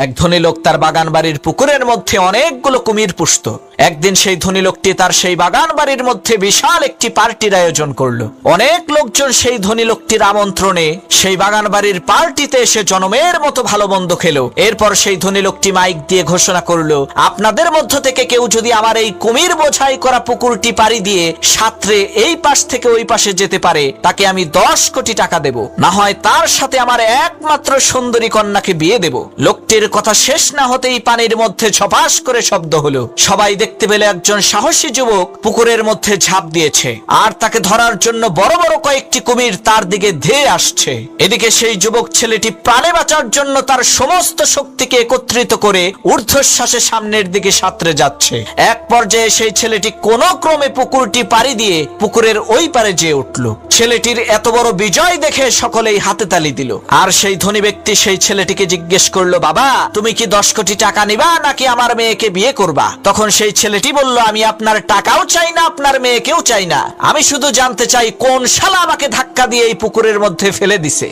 এক ধনী লোক তার বাগান বাড়ির পুকুরের মধ্যে অনেকগুলো কুমির পুষত। একদিন সেই ধনী লোকটি তার সেই বাগান বাড়ির মধ্যে বিশাল একটি পার্টির আয়োজন করলো। অনেক লোকজন সেই ধনী লোকটির আমন্ত্রণে সেই বাগান বাড়ির পার্টিতে এসে জনমের মতো ভালো মন্দ খেলো। এরপর সেই ধনী লোকটি মাইক দিয়ে ঘোষণা করলো, আপনাদের মধ্য থেকে কেউ যদি আমার এই কুমির বোঝাই করা পুকুরটি পাড়ি দিয়ে সাঁতরে এই পাশ থেকে ওই পাশে যেতে পারে, তাকে আমি 10 কোটি টাকা দেব, না হয় তার সাথে আমার একমাত্র সুন্দরী কন্যাকে বিয়ে দেব। লোকটির কথা শেষ না হতেই পানির মধ্যে ছপাস করে শব্দ হলো। সবাই দেখতে পেলে একজন সাহসী যুবক পুকুরের মধ্যে ঝাঁপ দিয়েছে, আর তাকে ধরার জন্য বড় বড় কয়েকটি কুমির তার দিকে ধেয়ে আসছে। এদিকে সেই যুবক ছেলেটি প্রাণে বাঁচার জন্য তার সমস্ত শক্তিকে একত্রিত করে ঊর্ধ্বশ্বাসে সামনের দিকে সাঁতরে যাচ্ছে। এক পর্যায়ে সেই ছেলেটি কোন ক্রমে পুকুরটি পাড়ি দিয়ে পুকুরের ওই পারে যেয়ে উঠল। ছেলেটির এত বড় বিজয় দেখে সকলেই হাতে তালি দিল। আর সেই ধনী ব্যক্তি সেই ছেলেটিকে জিজ্ঞেস করলো, বাবা তুমি কি 10 কোটি টাকা নিবা নাকি আমার মেয়েকে বিয়ে করবা? তখন সেই ছেলেটি বলল, আমি আপনার টাকাও চাই না, আপনার মেয়েকেও চাই না, আমি শুধু জানতে চাই কোন শালা আমাকে ধাক্কা দিয়ে এই পুকুরের মধ্যে ফেলে দিছে।